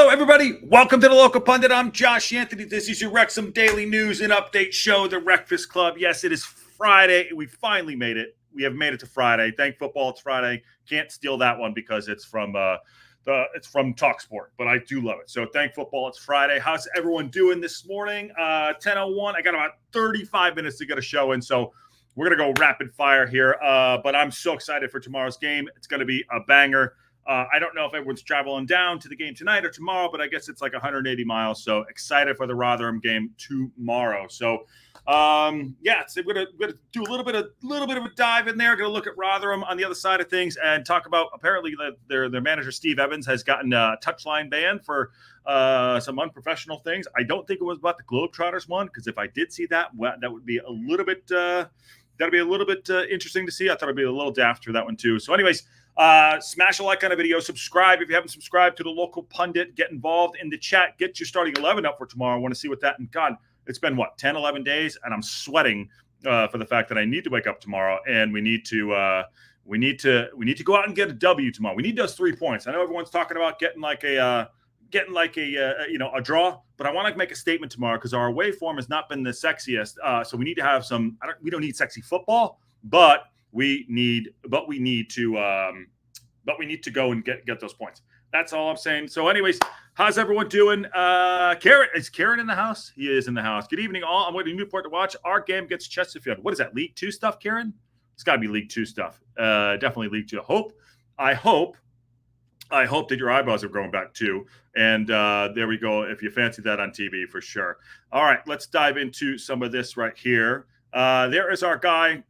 Hello, everybody. Welcome to the Local Pundit. I'm Josh Anthony. This is your Wrexham Daily News and Update Show, the WREXfast Club. Yes, it is Friday. We finally made it. We have made it to Friday. Thank football, it's Friday. Can't steal that one because it's from TalkSport, but I do love it. So thank football, it's Friday. How's everyone doing this morning? 10:01. I got about 35 minutes to get a show in, so we're gonna go rapid fire here. But I'm so excited for tomorrow's game. It's gonna be a banger. I don't know if everyone's traveling down to the game tonight or tomorrow, but I guess it's like 180 miles. So excited for the Rotherham game tomorrow. So, so we're gonna do a little bit of a dive in there. Going to look at Rotherham on the other side of things and talk about apparently their manager Steve Evans has gotten a touchline ban for some unprofessional things. I don't think it was about the Globetrotters one, because if I did see that, that would be a little bit. That'd be a little bit interesting to see. I thought it'd be a little daft for that one too. So, anyways. Smash a like on a video, subscribe if you haven't subscribed to the Local Pundit, get involved in the chat, get your starting 11 up for tomorrow. I want to see what that, and God, it's been 10, 11 days, and I'm sweating for the fact that I need to wake up tomorrow, and we need to go out and get a W tomorrow. We need those 3 points. I know everyone's talking about getting a draw, but I want to make a statement tomorrow because our away form has not been the sexiest. So we need to have some. We don't need sexy football, but we need to go and get those points. That's all I'm saying. So, anyways, how's everyone doing? Is Karen in the house? He is in the house. Good evening, all. I'm waiting Newport to watch our game against Chesterfield. What is that? League 2 stuff, Karen? It's got to be League 2 stuff. Definitely League 2. I hope that your eyebrows are growing back too. And there we go. If you fancy that on TV, for sure. All right, let's dive into some of this right here. There is our guy.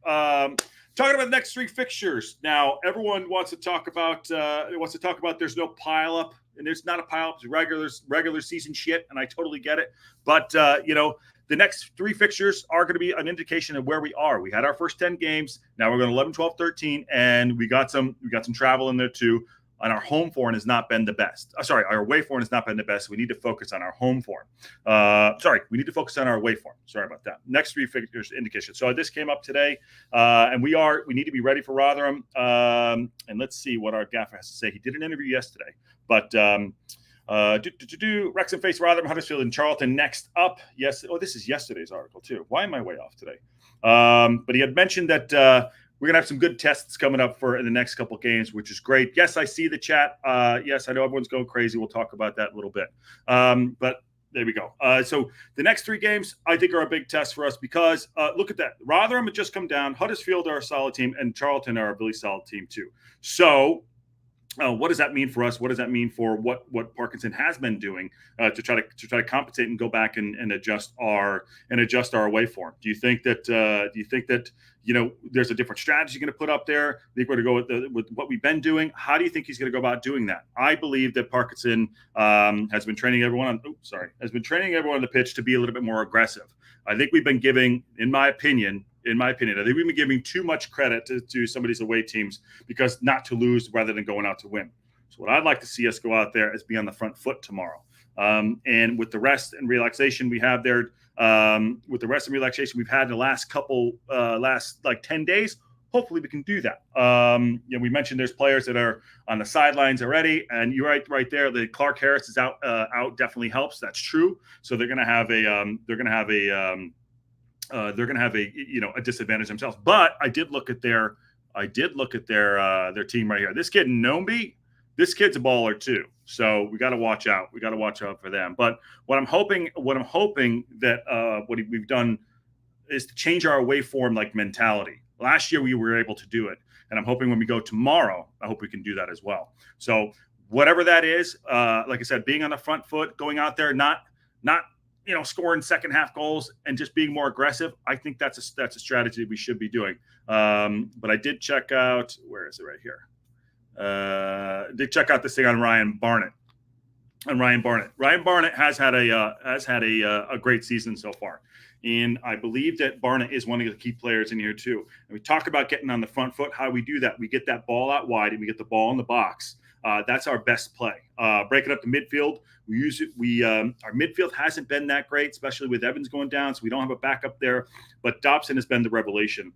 Talking about the next 3 fixtures. Now, everyone wants to talk about there's no pile up, and there's not a pile up. It's regular season shit, and I totally get it. But the next 3 fixtures are going to be an indication of where we are. We had our first 10 games. Now we're going 11, 12, 13, and we got some travel in there too. And our home form has not been the best. Our away form has not been the best. We need to focus on our home form. We need to focus on our away form. Sorry about that. Next 3 figures indication. So this came up today, and we need to be ready for Rotherham. And let's see what our gaffer has to say. He did an interview yesterday, but Wrexham face Rotherham, Huddersfield, and Charlton next up. Yes. Oh, this is yesterday's article too. Why am I way off today? But he had mentioned that. We're going to have some good tests coming up in the next couple of games, which is great. Yes, I see the chat. Yes, I know everyone's going crazy. We'll talk about that in a little bit. But there we go. So the next 3 games, I think, are a big test for us because look at that. Rotherham had just come down. Huddersfield are a solid team, and Charlton are a really solid team too. So what does that mean for us? What does that mean for what Parkinson has been doing to try to compensate and go back and adjust our away form? Do you think that there's a different strategy going to put up there? I think we're going to go with what we've been doing. How do you think he's going to go about doing that? I believe that Parkinson has been training everyone on the pitch to be a little bit more aggressive. I think we've been giving, in my opinion, I think we've been giving too much credit to some of these away teams because not to lose rather than going out to win. So what I'd like to see us go out there is be on the front foot tomorrow. And with the rest and relaxation we have there, we've had in the last 10 days, hopefully we can do that. We mentioned there's players that are on the sidelines already, and you're right there. The Clark Harris is out definitely helps. That's true. So they're going to have a disadvantage themselves. But I did look at their team right here. This kid Nombi, this kid's a baller too. So we got to watch out. We got to watch out for them. But what I'm hoping that we've done is to change our away form mentality. Last year we were able to do it, and I'm hoping when we go tomorrow, I hope we can do that as well. So whatever that is, like I said, being on the front foot, going out there, not scoring second half goals and just being more aggressive. I think that's a strategy we should be doing. But I did check out, where is it right here? Did check out this thing on Ryan Barnett. Ryan Barnett has had a great season so far. And I believe that Barnett is one of the key players in here too. And we talk about getting on the front foot. How do we do that? We get that ball out wide and we get the ball in the box. That's our best play. Break it up to midfield. We use it. Our midfield hasn't been that great, especially with Evans going down, so we don't have a backup there. But Dobson has been the revelation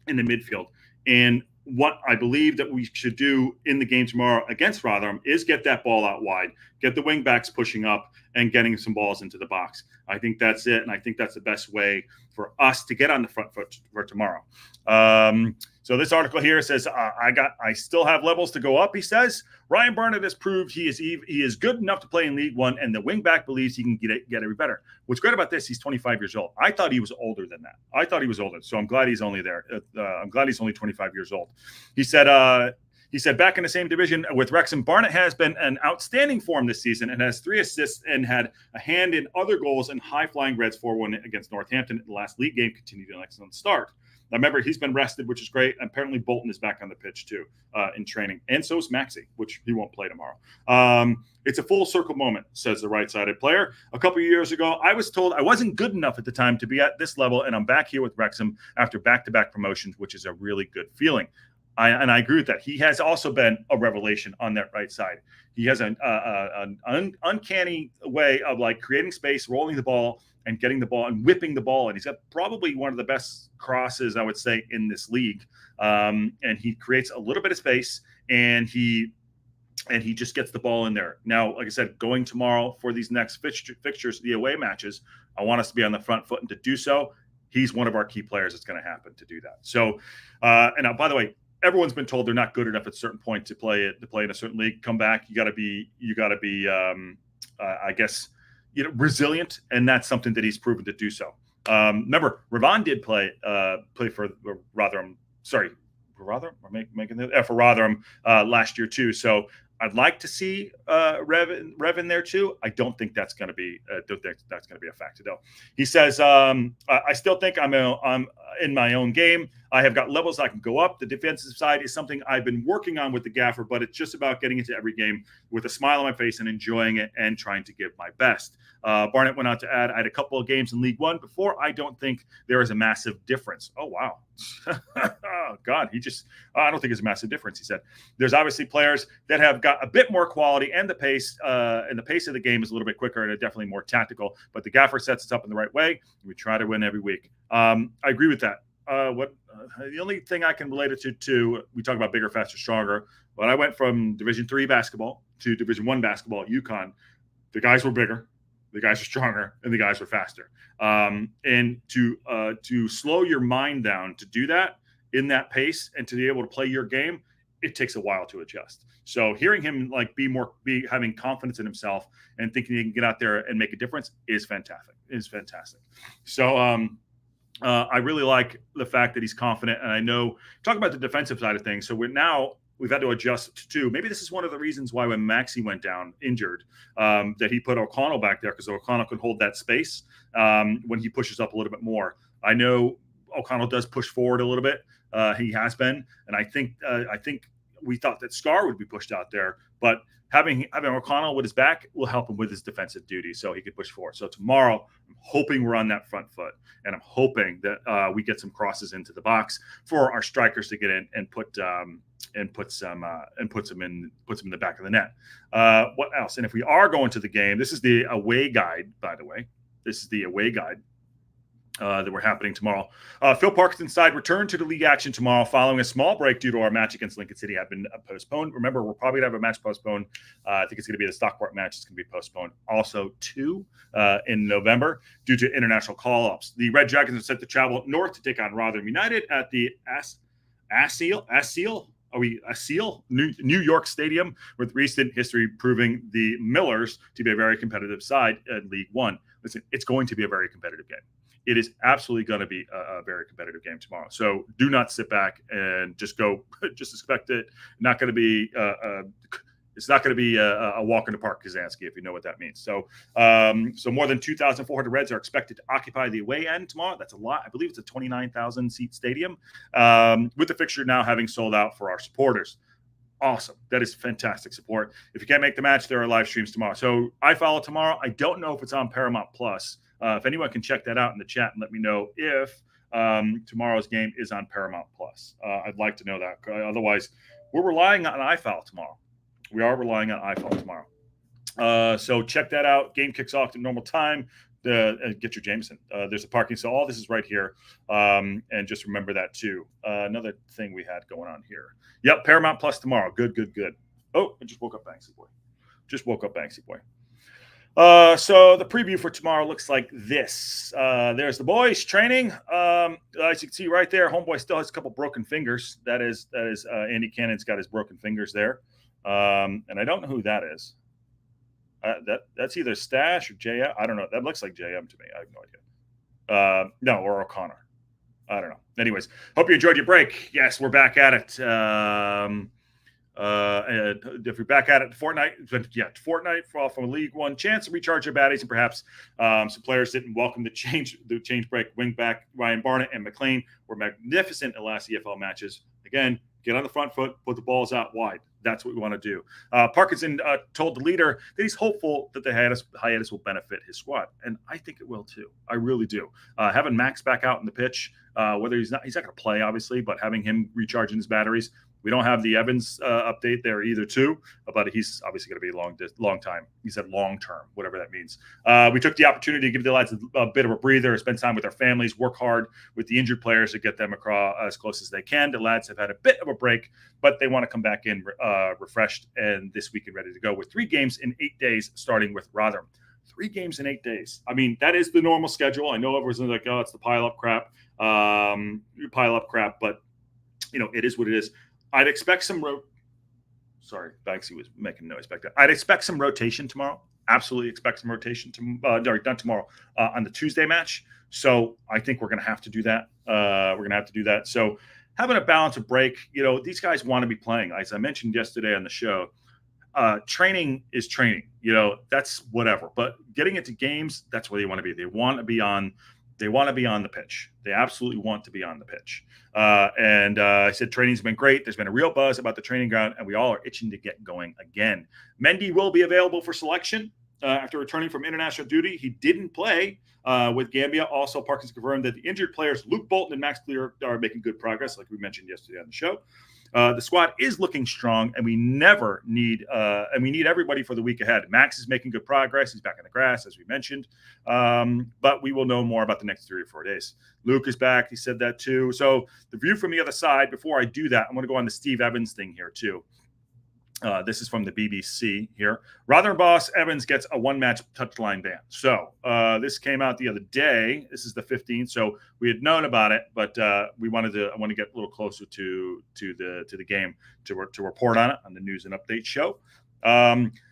in the midfield. And what I believe that we should do in the game tomorrow against Rotherham is get that ball out wide, get the wing backs pushing up and getting some balls into the box. I think that's it. And I think that's the best way for us to get on the front foot for tomorrow. So this article here says, I still have levels to go up. He says Ryan Barnett has proved he is good enough to play in League One, and the wingback believes he can get every better. What's great about this? He's 25 years old. I thought he was older than that. I thought he was older, so I'm glad he's only there. I'm glad he's only 25 years old. He said back in the same division with Wrexham, Barnett has been an outstanding form this season and has 3 assists and had a hand in other goals in high-flying Reds 4-1 against Northampton in the last league game. Continued an excellent start. Now, remember, he's been rested, which is great. Apparently, Bolton is back on the pitch, too, in training. And so is Maxey, which he won't play tomorrow. It's a full circle moment, says the right-sided player. A couple of years ago, I was told I wasn't good enough at the time to be at this level, and I'm back here with Wrexham after back-to-back promotions, which is a really good feeling. I agree with that. He has also been a revelation on that right side. He has an uncanny way of like creating space, rolling the ball, and getting the ball and whipping the ball. And he's got probably one of the best crosses, I would say, in this league. And he creates a little bit of space, and he just gets the ball in there. Now, like I said, going tomorrow for these next fixtures, the away matches, I want us to be on the front foot, and to do so, he's one of our key players that's going to happen to do that. So, and now, by the way, everyone's been told they're not good enough at a certain point to play in a certain league. Come back, you got to be, I guess, resilient, and that's something that he's proven to do so. Remember, Ravon did play for Rotherham. Sorry, for Rotherham. We're making for Rotherham last year too. So I'd like to see Rev in there too. I don't think that's going to be. Don't think that's going to be a factor though. He says, I still think I'm in my own game. I have got levels I can go up. The defensive side is something I've been working on with the gaffer, but it's just about getting into every game with a smile on my face and enjoying it and trying to give my best. Barnett went on to add, I had a couple of games in League One before. I don't think there is a massive difference. Oh, wow. Oh, God. I don't think it's a massive difference, he said. There's obviously players that have got a bit more quality, and the pace of the game is a little bit quicker and definitely more tactical, but the gaffer sets us up in the right way. We try to win every week. I agree with that. The only thing I can relate it to, we talk about bigger, faster, stronger. When I went from Division III basketball to Division I basketball at UConn, the guys were bigger, the guys were stronger, and the guys were faster. And to slow your mind down to do that in that pace and to be able to play your game, it takes a while to adjust. So hearing him be having confidence in himself and thinking he can get out there and make a difference is fantastic. So I really like the fact that he's confident, and I know talk about the defensive side of things. So we've had to adjust to. Maybe this is one of the reasons why when Maxey went down injured, that he put O'Connell back there, because O'Connell can hold that space when he pushes up a little bit more. I know O'Connell does push forward a little bit. He has been, and I think we thought that Scar would be pushed out there, but having O'Connell with his back will help him with his defensive duty, so he could push forward. So tomorrow, I'm hoping we're on that front foot, and I'm hoping that we get some crosses into the box for our strikers to get in and put some in the back of the net. What else? And if we are going to the game, this is the away guide, by the way. This is the away guide that we're happening tomorrow. Phil Parkinson's side returned to the league action tomorrow following a small break due to our match against Lincoln City had been postponed. Remember, we're probably going to have a match postponed. I think it's going to be the Stockport match. It's going to be postponed. Also, 2 in November due to international call-ups. The Red Dragons are set to travel north to take on Rotherham United at the AESSEAL New York Stadium, with recent history proving the Millers to be a very competitive side in League One. Listen, it's going to be a very competitive game. It is absolutely going to be a very competitive game tomorrow. So do not sit back and just expect it. Not going to be it's not going to be a walk in the park Kazansky, if you know what that means. So so more than 2,400 Reds are expected to occupy the away end tomorrow. That's a lot. I believe it's a 29,000 seat stadium, with the fixture now having sold out for our supporters. Awesome. That is fantastic support. If you can't make the match, there are live streams tomorrow. So I follow tomorrow. I don't know if it's on Paramount Plus. If anyone can check that out in the chat and let me know if tomorrow's game is on Paramount Plus. I'd like to know that. Otherwise, we're relying on iFoul tomorrow. We are relying on iFoul tomorrow. So check that out. Game kicks off at normal time. get your Jameson. There's a parking. So all this is right here. And just remember that too. Another thing we had going on here. Yep. Paramount Plus tomorrow. Good. Oh, I just woke up Banksy Boy. So the preview for tomorrow looks like this. There's the boys training. As you can see right there, homeboy still has a couple broken fingers. That is Andy Cannon's got his broken fingers there. And I don't know who that is. That's either Stash or JM. I don't know. That looks like JM to me. I have no idea. No, or O'Connor. I don't know. Anyways, hope you enjoyed your break. Yes, we're back at it. If you're back at it, fortnight from League One, chance to recharge your batteries, and perhaps some players didn't welcome the change break. Wing back Ryan Barnett and McLean were magnificent in the last EFL matches. Again, get on the front foot, put the balls out wide. That's what we want to do. Parkinson told the leader that he's hopeful that the hiatus will benefit his squad, and I think it will too. I really do. Having Max back out in the pitch, whether he's not going to play, obviously, but having him recharging his batteries. We don't have the Evans update there either, too, but he's obviously going to be long time. He said long term, whatever that means. We took the opportunity to give the lads a bit of a breather, spend time with their families, work hard with the injured players to get them across as close as they can. The lads have had a bit of a break, but they want to come back in refreshed and this weekend ready to go with 3 games in 8 days, starting with Rotherham. 3 games in 8 days. I mean, that is the normal schedule. I know everyone's like, oh, it's the pile up crap. But, it is what it is. I'd expect some Sorry, Banksy was making noise back there. I'd expect some rotation tomorrow. Absolutely expect some rotation. Not tomorrow, on the Tuesday match. So I think we're going to have to do that. So having a balance of break, these guys want to be playing. As I mentioned yesterday on the show, training is training. That's whatever. But getting into games, that's where they want to be. They want to be on the pitch. They absolutely want to be on the pitch. I said training's been great. There's been a real buzz about the training ground, and we all are itching to get going again. Mendy will be available for selection after returning from international duty. He didn't play with Gambia. Also, Parkinson confirmed that the injured players Luke Bolton and Max Clear are making good progress, like we mentioned yesterday on the show. The squad is looking strong, and we need everybody for the week ahead. Max is making good progress. He's back in the grass, as we mentioned. But we will know more about the next 3 or 4 days. Luke is back. He said that too. So the view from the other side, before I do that, I'm going to go on the Steve Evans thing here too. This is from the BBC here. Rotherham boss Evans gets a 1-match touchline ban. So this came out the other day. This is the 15th. So we had known about it, but I want to get a little closer to the game to report on it on the news and update show.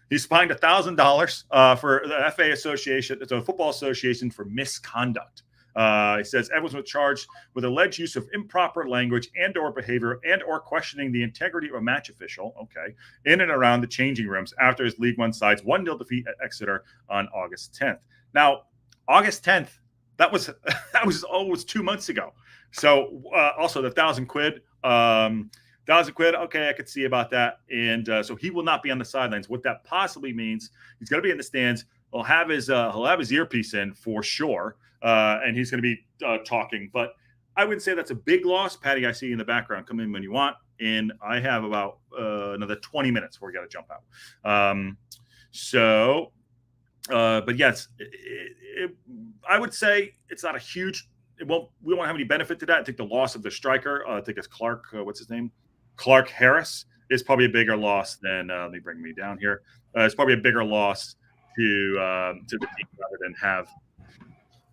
He's fined $1,000 for the FA Association. It's a football association for misconduct. He says Evans was charged with alleged use of improper language and or behavior and or questioning the integrity of a match official, in and around the changing rooms after his League One side's 1-0 defeat at Exeter on August 10th. Now, August 10th, that was almost 2 months ago. So also the £1,000. $1,000. Okay, I could see about that. And so he will not be on the sidelines. What that possibly means, he's going to be in the stands. He'll have his earpiece in for sure. And he's going to be talking. But I wouldn't say that's a big loss. Patty, I see you in the background. Come in when you want. And I have about another 20 minutes before we got to jump out. But yes, I would say it's not a huge – we won't have any benefit to that. I think the loss of the striker, I think it's Clark, what's his name? Clark Harris is probably a bigger loss than let me bring me down here. It's probably a bigger loss to the team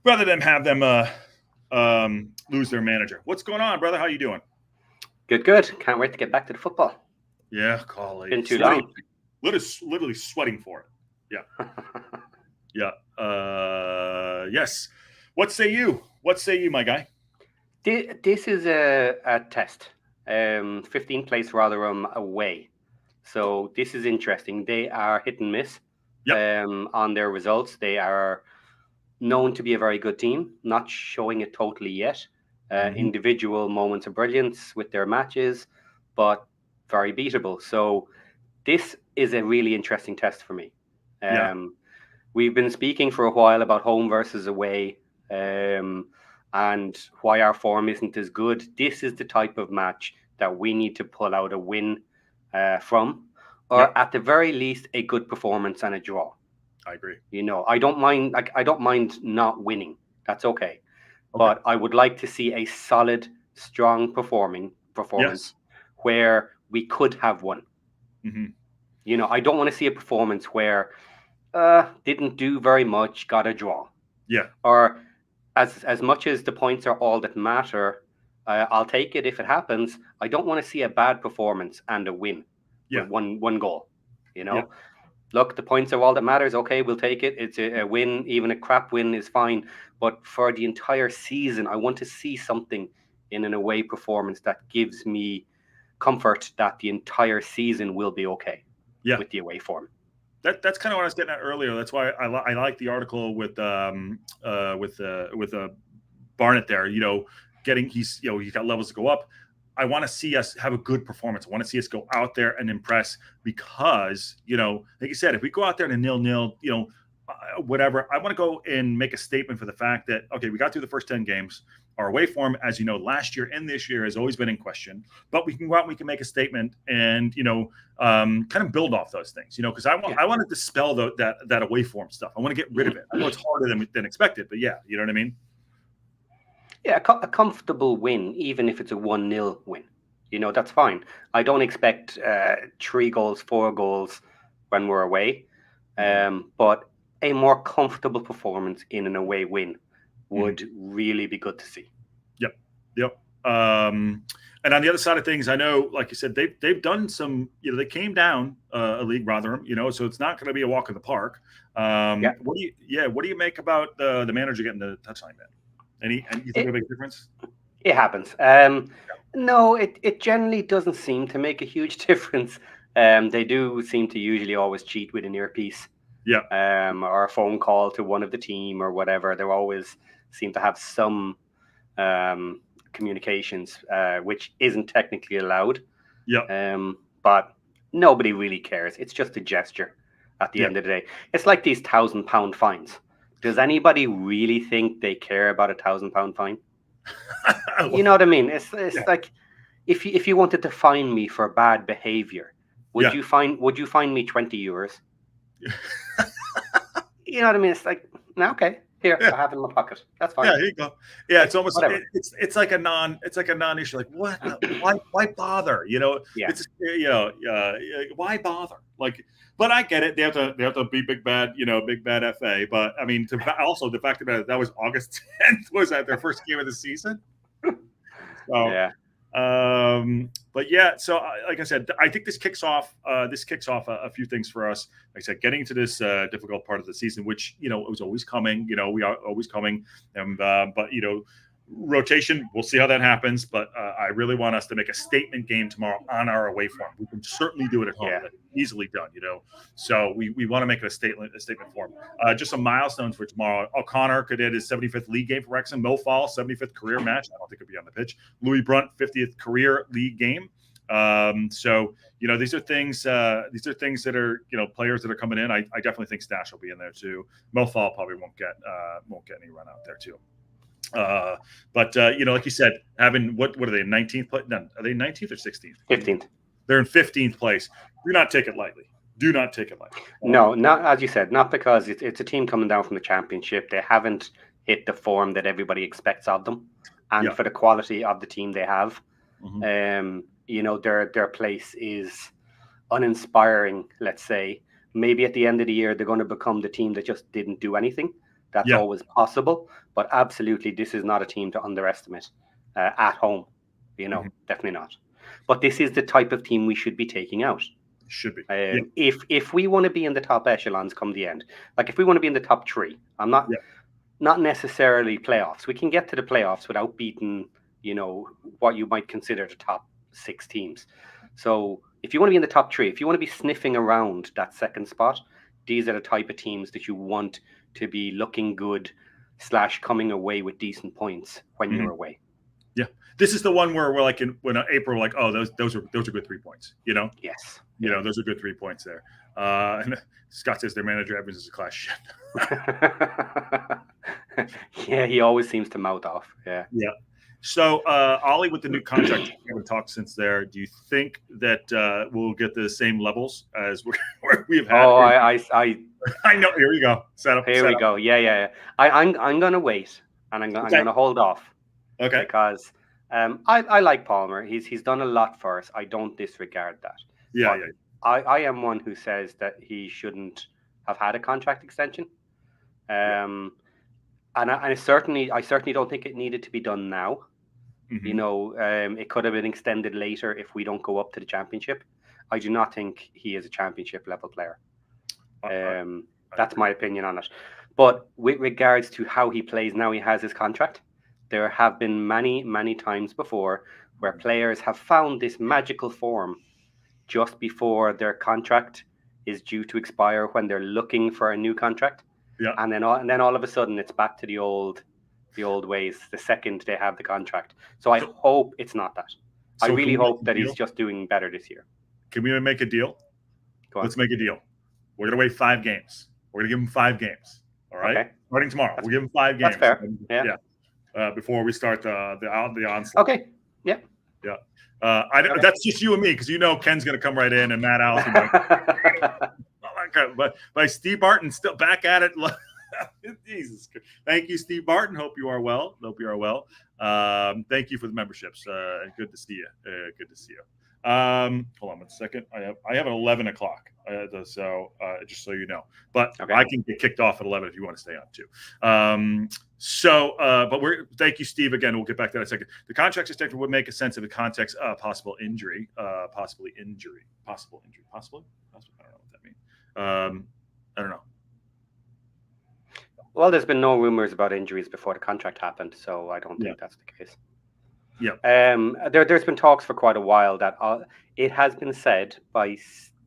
rather than have them lose their manager. What's going on, brother? How you doing? Good. Can't wait to get back to the football. Yeah, golly. Been too long. Literally sweating for it. Yeah. Yeah. Yes. What say you, my guy? This is a test. 15th place Rotherham away. So this is interesting. They are hit and miss on their results. They are known to be a very good team, not showing it totally yet. Individual moments of brilliance with their matches, but very beatable. So this is a really interesting test for me. We've been speaking for a while about home versus away, and why our form isn't as good. This is the type of match that we need to pull out a win from, or at the very least, a good performance and a draw. I agree. You know, I don't mind. Like, I don't mind not winning. That's okay. But I would like to see a solid, strong performance where we could have won. Mm-hmm. You know, I don't want to see a performance where didn't do very much, got a draw. Yeah. Or as much as the points are all that matter, I'll take it if it happens. I don't want to see a bad performance and a win with one goal. You know, look, the points are all that matters. Okay, we'll take it. It's a win. Even a crap win is fine. But for the entire season, I want to see something in an away performance that gives me comfort that the entire season will be okay with the away form. That's kind of what I was getting at earlier. That's why I like the article with Barnett there. You know, he's got levels to go up. I want to see us have a good performance. I want to see us go out there and impress because, you know, like you said, if we go out there in a 0-0, you know, whatever, I want to go and make a statement for the fact that, okay, we got through the first 10 games. Our away form, as you know, last year and this year has always been in question, but we can go out and we can make a statement and, you know, kind of build off those things, you know, because I want to dispel that away form stuff. I want to get rid of it. I know it's harder than expected, but yeah, you know what I mean? Yeah, a comfortable win, even if it's a 1-0 win. You know, that's fine. I don't expect 3 goals, 4 goals when we're away. But a more comfortable performance in an away win would really be good to see. Yep. And on the other side of things, I know, like you said, they've done some, you know, they came down a league, Rotherham, you know, so it's not going to be a walk in the park. What do you make about the manager getting the touchline ban? And you think a big difference? It happens. No, it generally doesn't seem to make a huge difference. They do seem to usually always cheat with an earpiece. Or a phone call to one of the team or whatever. They always seem to have some communications, which isn't technically allowed. But nobody really cares. It's just a gesture at the end of the day. It's like these £1,000 fines. Does anybody really think they care about a £1,000 fine? You know what I mean? It's like if you wanted to fine me for bad behavior, would you fine me €20? You know what I mean? It's like, okay, here, I have it in my pocket. That's fine. Yeah, here you go. Yeah, it's almost it's like a non-issue. Like, what? Why bother? You know, it's why bother? Like, but I get it. They have to be big bad FA. But I mean, also the fact about it, that was August 10th. Was that their first game of the season? So, but yeah, so like I said, I think this kicks off a few things for us. Like I said, getting to this difficult part of the season, which, you know, it was always coming. You know, we are always coming, and but you know, rotation, we'll see how that happens. But I really want us to make a statement game tomorrow on our away form. We can certainly do it at home. That's easily done, you know. So we want to make it a statement form. Just some milestones for tomorrow. O'Connor could hit his 75th league game for Wrexham. Mo Fall, 75th career match. I don't think he'll be on the pitch. Louis Brunt, 50th career league game. So, you know, these are things that are, you know, players that are coming in. I definitely think Stash will be in there too. Mo Fall probably won't get any run out there too. But you know, like you said, having what are they, 19th place? No, are they 19th or 16th? 15th. They're in 15th place. Do not take it lightly. Do not take it lightly. No, not as you said, not because it's a team coming down from the championship. They haven't hit the form that everybody expects of them, and for the quality of the team they have, you know, their place is uninspiring. Let's say maybe at the end of the year they're going to become the team that just didn't do anything. That's always possible, but absolutely, this is not a team to underestimate at home. You know, definitely not. But this is the type of team we should be taking out. Should be. If we want to be in the top echelons come the end, like if we want to be in the top 3, I'm not necessarily playoffs. We can get to the playoffs without beating, you know, what you might consider the top 6 teams. So if you want to be in the top 3, if you want to be sniffing around that second spot, these are the type of teams that you want to be looking good / coming away with decent points when you're away. Yeah, this is the one where we're like when April, we're like, oh, those are good 3 points. You know. Yes. You know, those are good 3 points there. And Scott says their manager Evans is a class shit. Yeah, he always seems to mouth off. Yeah. So, Ollie, with the new contract, we haven't talked since there. Do you think that we'll get the same levels as we've had? Oh, I know. Here we go. Here we go. Yeah. I'm going to wait, and I'm going to hold off. Okay. Because I like Palmer. He's done a lot for us. I don't disregard that. Yeah. I am one who says that he shouldn't have had a contract extension. And I certainly don't think it needed to be done now. Mm-hmm. It could have been extended later if we don't go up to the championship. I do not think he is a championship level player. That's my opinion on it. But with regards to how he plays now, he has his contract. There have been many, many times before where players have found this magical form just before their contract is due to expire when they're looking for a new contract. Yeah. And then all of a sudden it's back to the old ways the second they have the contract. So I hope it's not that. I really hope that he's just doing better this year. Can we make a deal? Let's make a deal. We're going to wait 5 games. We're going to give him 5 games. All right. Okay. Starting tomorrow. We'll give him 5 games. That's fair. Yeah. Before we start the onslaught. Okay. Yeah. Yeah. That's just you and me, because Ken's going to come right in and Matt Allison. But Steve Barton still back at it. Jesus. Thank you, Steve Barton. Hope you are well. Thank you for the memberships. Good to see you. Good to see you. Hold on 1 second. I have an 11 o'clock. So just so you know, but I can get kicked off at 11 if you want to stay on too. But thank you, Steve. Again, we'll get back to that in a second. The contract extension would make a sense of the context of possible injury. I don't know what that means. I don't know. Well, there's been no rumors about injuries before the contract happened, so I don't think that's the case. Yeah. There's been talks for quite a while that it has been said by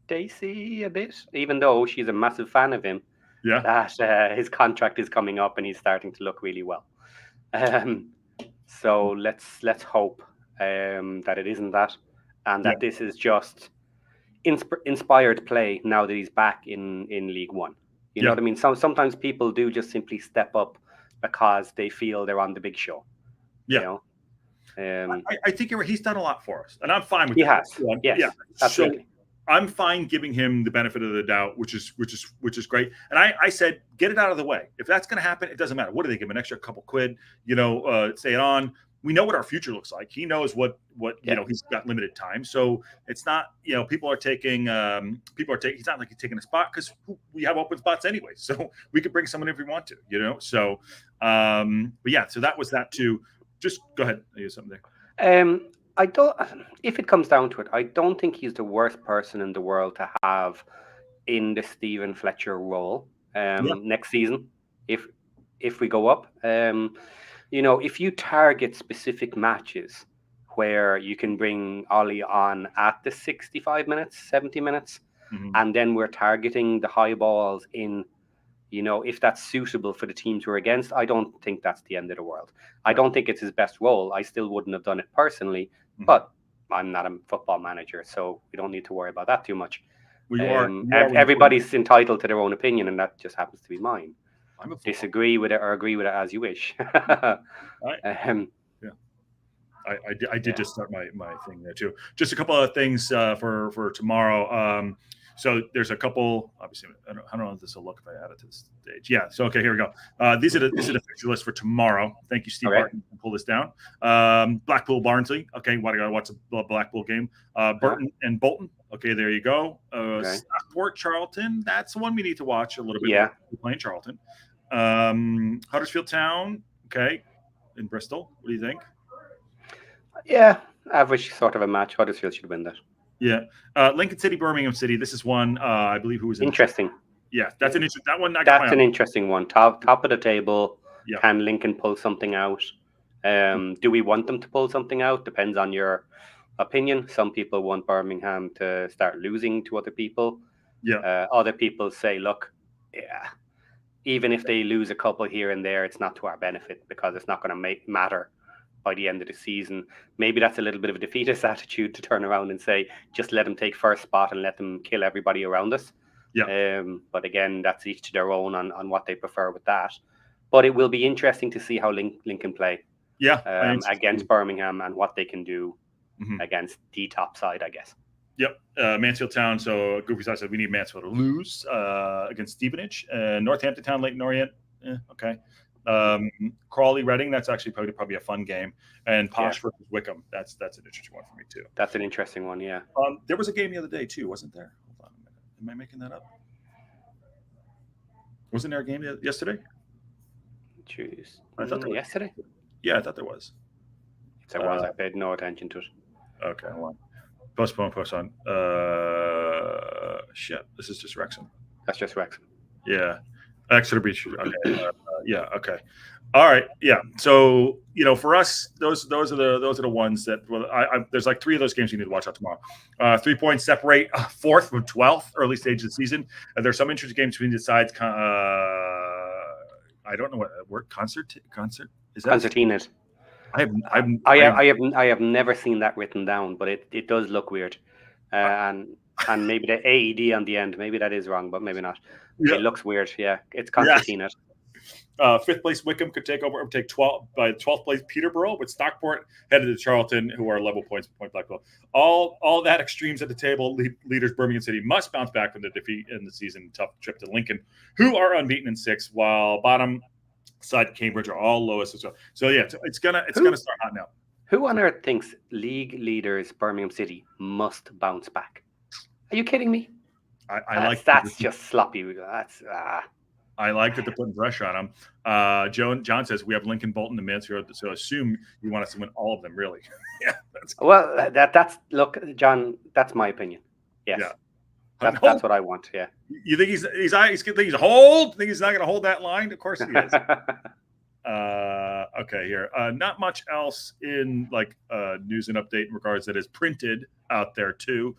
Stacey a bit, even though she's a massive fan of him, that his contract is coming up and he's starting to look really well. So let's hope that it isn't that, and that this is just inspired play now that he's back in League One. You know what I mean? Sometimes people do just simply step up because they feel they're on the big show. Yeah. I think he's done a lot for us, and I'm fine with that. He has. Yes. Yeah. Absolutely. So I'm fine giving him the benefit of the doubt, which is great. And I said, get it out of the way. If that's going to happen, it doesn't matter. What do they give him, an extra couple quid? Stay it on. We know what our future looks like. He knows what he's got limited time. So it's not, people are taking, he's not like he's taking a spot, because we have open spots anyway. So we could bring someone if we want to, So, but yeah, so that was that too. Just go ahead. You have something there. I don't. If it comes down to it, I don't think he's the worst person in the world to have in the Stephen Fletcher role next season. If we go up, if you target specific matches where you can bring Ollie on at the 65 minutes, 70 minutes, and then we're targeting the high balls in. If that's suitable for the teams we're against, I don't think that's the end of the world. I don't think it's his best role. I still wouldn't have done it personally, but I'm not a football manager, so we don't need to worry about that too much. Everybody's entitled to their own opinion, and that just happens to be mine. Disagree with it or agree with it as you wish. I did just start my thing there too. Just a couple of things for tomorrow. So there's a couple. Obviously, I don't know if this will look if I add it to the stage. Yeah. So okay, here we go. This is the fixture list for tomorrow. Thank you, Steve Barton. Pull this down. Blackpool Barnsley. Okay, I gotta watch the Blackpool game. Burton and Bolton. Okay, there you go. Stockport Charlton. That's the one we need to watch a little bit. Yeah, we're playing Charlton. Huddersfield Town. Okay, in Bristol. What do you think? Yeah, average sort of a match. Huddersfield should win that. Yeah, Lincoln City, Birmingham City. This is one I believe who was interesting. Yeah, that's an interesting. That one. That's an interesting one. Top of the table. Yeah. Can Lincoln pull something out? Do we want them to pull something out? Depends on your opinion. Some people want Birmingham to start losing to other people. Yeah. Other people say, look, even if they lose a couple here and there, it's not to our benefit because it's not going to matter by the end of the season. Maybe that's a little bit of a defeatist attitude to turn around and say, just let them take first spot and let them kill everybody around us. Yeah. But again, that's each to their own on what they prefer with that. But it will be interesting to see how Lincoln play. against Birmingham and what they can do against the top side, I guess. Yep. Mansfield Town. So Goofy Side said we need Mansfield to lose against Stevenage. Northampton Town, Leighton Orient. Okay. Crawley Reading. That's actually probably a fun game. And Posh versus Wickham. That's an interesting one for me too. That's an interesting one. Yeah. There was a game the other day too, wasn't there? Hold on a minute. Am I making that up? Wasn't there a game yesterday? Jeez. I thought there was. Yesterday? Yeah, I thought there was. If there was, I paid no attention to it. Okay, hold on. Postpone. Shit, this is just Wrexham. That's just Wrexham. Yeah. Exeter Beach. Okay. Yeah, okay. All right. Yeah. So, for us, those are the ones that there's like 3 of those games you need to watch out tomorrow. 3 points separate 4th from 12th, early stage of the season. There's some interesting games between the sides. I don't know what word concert is that? Concertinas. I have never seen that written down, but it does look weird, and maybe the AED on the end. Maybe that is wrong, but maybe not. Yeah. It looks weird. Yeah, it's concertina. Yeah. 5th place Wickham could take 12th place Peterborough, with Stockport headed to Charlton, who are level points with Point Blackpool. All that extremes at the table. Leaders Birmingham City must bounce back from the defeat in the season. Tough trip to Lincoln, who are unbeaten in 6, while bottom side Cambridge are all lowest as well. So yeah, it's gonna start hot now. Who on earth thinks league leaders Birmingham City must bounce back? Are you kidding me? That's just sloppy. I like that they're putting pressure on them. John says we have Lincoln, Bolton, and Mansfield, so assume you want us to win all of them, really. Yeah. That's look, John. That's my opinion. Yes. Yeah. That's what I want. Yeah. You think he's hold? Think he's not going to hold that line? Of course he is. Okay, here. Not much else in news and update in regards that is printed out there too.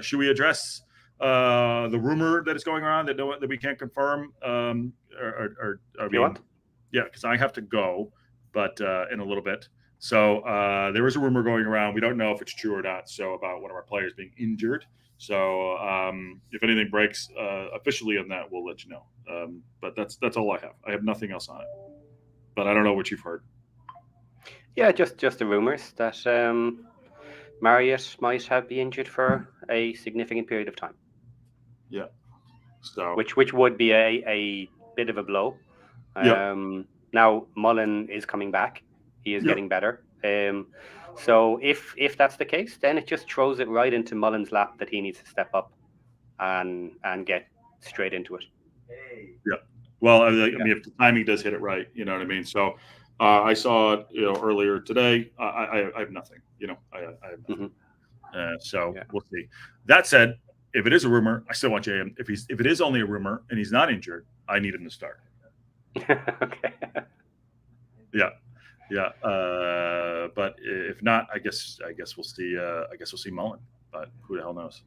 Should we address the rumor that is going around that we can't confirm? Yeah, because I have to go, but in a little bit. So there is a rumor going around. We don't know if it's true or not. So about one of our players being injured. So if anything breaks officially on that, we'll let you know. But that's all I have. I have nothing else on it. But I don't know what you've heard. Yeah, just the rumors that Marriott might be injured for a significant period of time. Yeah. So which would be a bit of a blow. Now Mullen is coming back. He is getting better. So if that's the case, then it just throws it right into Mullen's lap that he needs to step up and get straight into it. Yeah. Well, I mean, if the timing does hit it right, you know what I mean. So I saw it, earlier today. I have nothing. I have nothing. We'll see. That said, if it is a rumor, I still want JM. If it is only a rumor and he's not injured, I need him to start. Okay. Yeah. Yeah, but if not, I guess we'll see. I guess we'll see Mullen, but who the hell knows?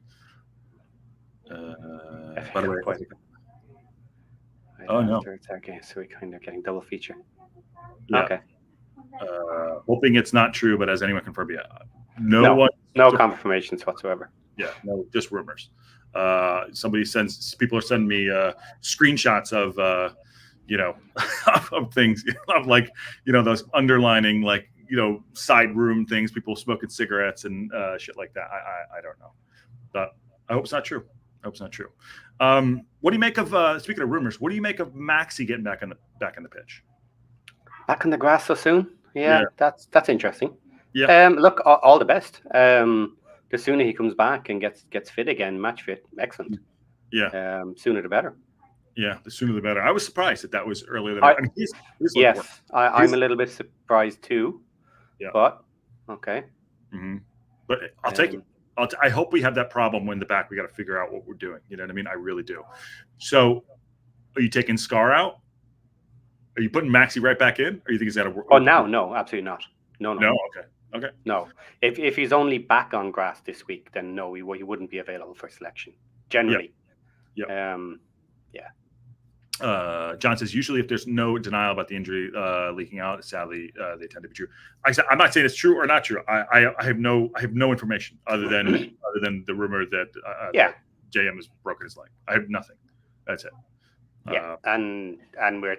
By the way, no. Okay, so we're kind of getting double feature. Yeah. Okay. Hoping it's not true, but has anyone confirmed yet? No confirmations whatsoever. Yeah, no, just rumors. People are sending me screenshots of. Of things of those underlining side room things, people smoking cigarettes and shit like that. I don't know, but I hope it's not true. What do you make of speaking of rumors? What do you make of Maxey getting back in the pitch? Back on the grass so soon? Yeah. That's interesting. Yeah. Look, all the best. The sooner he comes back and gets fit again, match fit, excellent. Yeah. Sooner the better. Yeah, the sooner the better. I was surprised that was earlier than I'm a little bit surprised too. Yeah. But okay. Mm-hmm. But I'll take it. I hope we have that problem when the back. We got to figure out what we're doing. You know what I mean? I really do. So, are you taking Scar out? Are you putting Maxey right back in? Or you think he's got to work? Oh, no, absolutely not. No. Okay. No. If he's only back on grass this week, then no, he wouldn't be available for selection. Generally. Yeah. John says usually if there's no denial about the injury leaking out, sadly they tend to be true. I'm not saying it's true or not true. I have no information other than the rumor that JM has broken his leg. I have nothing. That's it. Yeah, and we're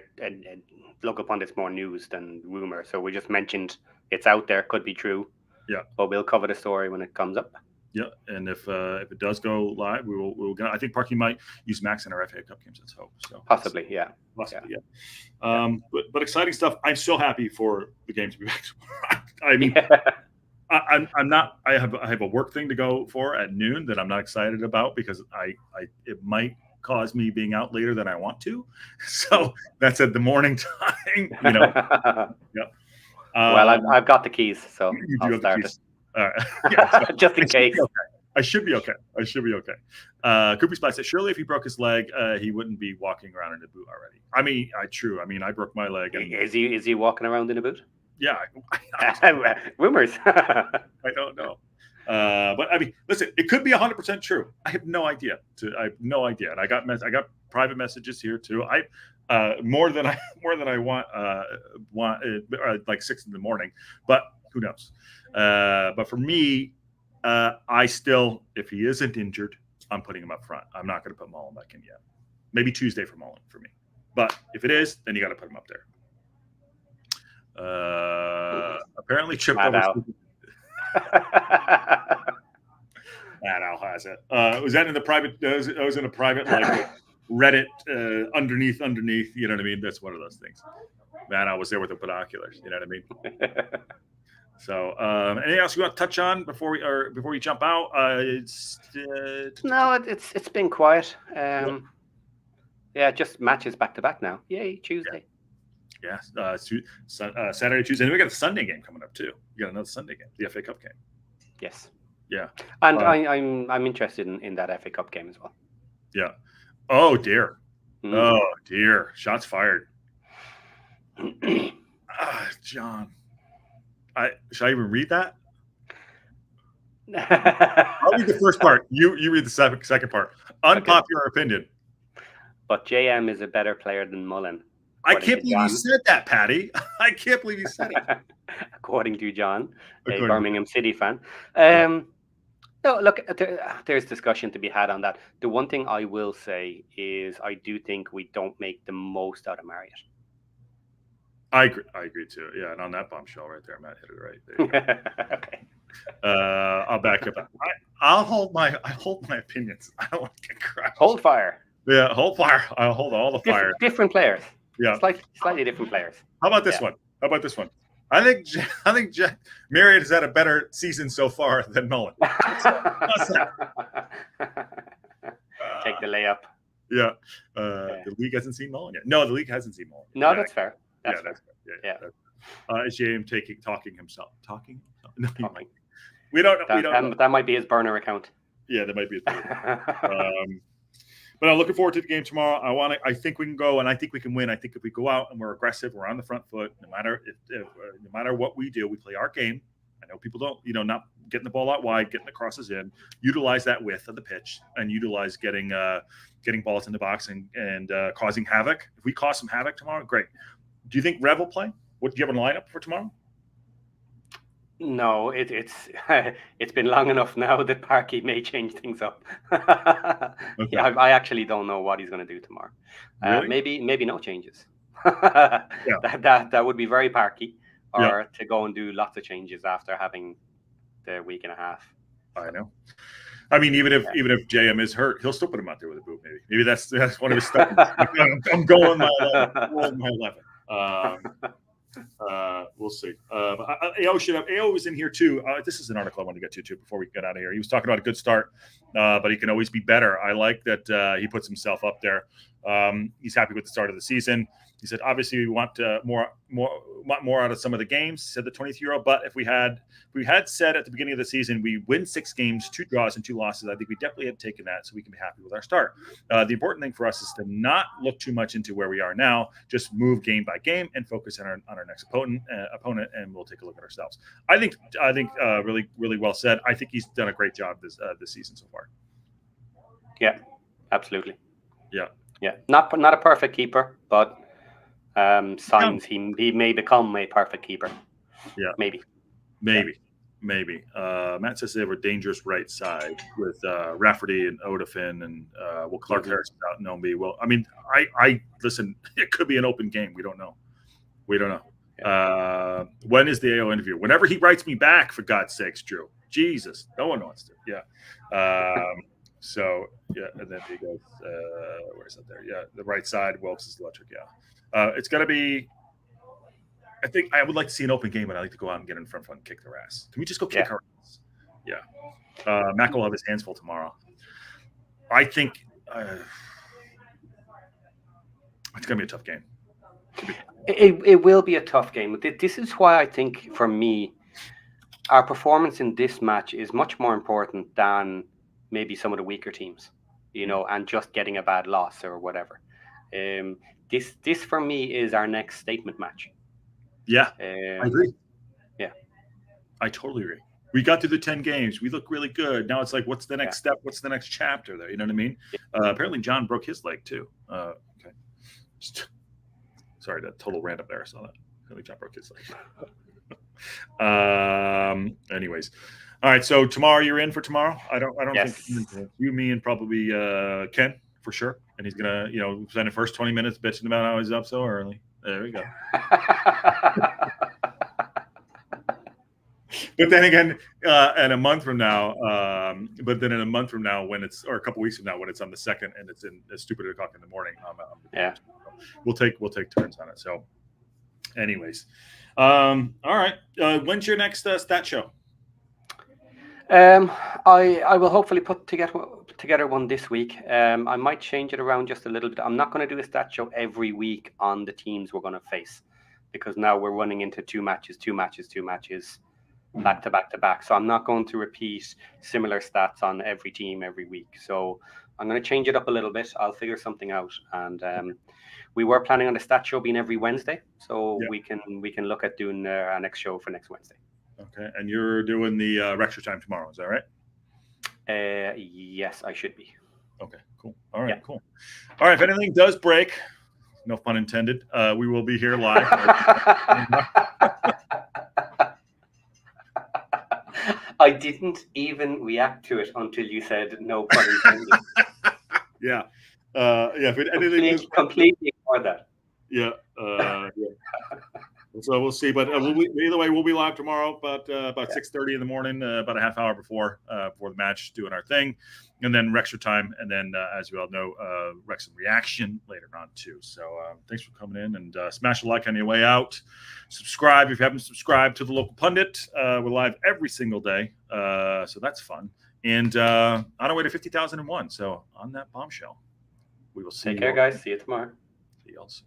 local pundits more news than rumor, so we just mentioned it's out there, could be true. Yeah, but we'll cover the story when it comes up. Yeah, and if it does go live, we'll. I think Parky might use Max in our FA Cup games. Let's hope so. Possibly, yeah. Possibly, yeah. But exciting stuff. I'm so happy for the game to be back tomorrow. I mean, I'm not. I have a work thing to go for at noon that I'm not excited about because it might cause me being out later than I want to. So that's at the morning time. Yeah. Well, I've got the keys, so I'll start it. Yeah, just in case. I should be okay. Coopy Splash said, surely if he broke his leg, he wouldn't be walking around in a boot already. I mean, I broke my leg. And, is he walking around in a boot? Yeah. Rumors. I don't know. But I mean, listen, it could be 100% true. I have no idea. And I got private messages here too. More than I want like 6 a.m, but who knows? But for me, I still, if he isn't injured, I'm putting him up front. I'm not going to put Mullen back in yet. Maybe Tuesday for Mullen for me. But if it is, then you got to put him up there. Apparently tripped over. Matt Al has it. Was that in the private? I was in a private like Reddit underneath. You know what I mean? That's one of those things. Matt Al was there with the binoculars. You know what I mean? So, anything else you want to touch on before we jump out? No, it's been quiet. Just matches back to back now. Yay, Tuesday. Yeah, Saturday, Tuesday, and we got a Sunday game coming up too. You got another Sunday game, the FA Cup game. Yes. Yeah. And I'm interested in that FA Cup game as well. Yeah. Oh dear. Oh dear. Shots fired. John. Should I even read that? I'll read the first part. You read the second part. Unpopular opinion. But JM is a better player than Mullen. I can't believe you said that, Patty. I can't believe you said it. According to John, a Birmingham City fan. No, look, there's discussion to be had on that. The one thing I will say is I do think we don't make the most out of Marriott. I agree too. Yeah, and on that bombshell right there, Matt hit it right. There you go. Okay. I'll back up. I hold my opinions. I don't want to get crushed. Hold fire. Yeah, hold fire. I'll hold all the fire. Different players. Yeah, slightly different players. How about this one? I think Marriott has had a better season so far than Mullen. Take the layup. Yeah. The league hasn't seen Mullen yet. No, the league hasn't seen Mullen. No, that's fair. That's fair. Yeah. Is JM talking himself? Talking? No, we don't know. That might be his burner account. Yeah, that might be his burner. But I'm looking forward to the game tomorrow. I think we can go, and I think we can win. I think if we go out and we're aggressive, we're on the front foot. No matter what we do, we play our game. I know people don't, not getting the ball out wide, getting the crosses in. Utilize that width of the pitch, and utilize getting balls in the box and causing havoc. If we cause some havoc tomorrow, great. Do you think Rev will play? Do you have a lineup for tomorrow? No, it's been long enough now that Parky may change things up. Okay. Yeah, I actually don't know what he's going to do tomorrow. Really? Maybe no changes. That would be very Parky, or to go and do lots of changes after having the week and a half. I know. I mean, even if JM is hurt, he'll still put him out there with a boot. Maybe that's one of his stuff. I'm going my 11. We'll see. AO was in here too. This is an article I want to get to too before we get out of here. He was talking about a good start, but he can always be better. I like that he puts himself up there. He's happy with the start of the season. He said, obviously, we want more out of some of the games, said the 23-year-old. But if we had said at the beginning of the season, we win 6 games, 2 draws and 2 losses, I think we definitely have taken that, so we can be happy with our start. The important thing for us is to not look too much into where we are now, just move game by game and focus on our next opponent, and we'll take a look at ourselves. I think really, really well said. I think he's done a great job this season so far. Yeah, absolutely. Yeah. Not a perfect keeper, but signs he may become a perfect keeper. Yeah. Maybe. Maybe. Matt says they have a dangerous right side with Rafferty and Odafin and Clark Harris out in Nombi. Well, I mean, I listen. It could be an open game. We don't know. Yeah. When is the AO interview? Whenever he writes me back, for God's sakes, Drew. Jesus, no one wants to. Yeah. So yeah, and then he goes. Where's that there? Yeah, the right side. Wilkes is electric. Yeah. It's got to be. I think I would like to see an open game, and I like to go out and get in front and kick their ass. Can we just go kick our ass? Yeah. Mac will have his hands full tomorrow. I think it's going to be a tough game. It will be a tough game. This is why I think, for me, our performance in this match is much more important than maybe some of the weaker teams, and just getting a bad loss or whatever. This for me is our next statement match. Yeah, I agree. Yeah, I totally agree. We got through the 10 games. We look really good. Now it's like, what's the next step? What's the next chapter there? You know what I mean? Yeah. Apparently John broke his leg too. Okay. Sorry, that total rant up there. I saw that. Apparently John broke his leg. Anyways. All right. So tomorrow you're in for tomorrow? I don't think you, me, and probably Ken for sure. And he's going to, spend the first 20 minutes bitching about how he's up so early. There we go. But then again, and a month from now, when it's, or a couple weeks from now, when it's on the 2nd and it's in stupid o'clock in the morning, we'll take turns on it. So, anyways, all right. When's your next stat show? I will hopefully put together one this week. I might change it around just a little bit. I'm not going to do a stat show every week on the teams we're going to face, because now we're running into two matches, back to back. So I'm not going to repeat similar stats on every team every week. So I'm going to change it up a little bit. I'll figure something out. And we were planning on the stat show being every Wednesday, so we can look at doing our next show for next Wednesday. Okay, and you're doing the Wrexham time tomorrow, is that right? Yes, I should be. Okay, cool. All right, cool. All right, if anything does break, no pun intended, we will be here live. I didn't even react to it until you said no pun intended. Yeah. If anything completely ignore that. Yeah. So we'll see, but either way, we'll be live tomorrow about 6:30 in the morning, about a half hour before the match, doing our thing, and then Wrexham time, and then as you all know, Wrexham reaction later on too. So thanks for coming in, and smash a like on your way out. Subscribe if you haven't subscribed to the local pundit. We're live every single day, so that's fun. And on our way to 50,001. So on that bombshell, we will see. Take care, guys. See you tomorrow. See you all soon.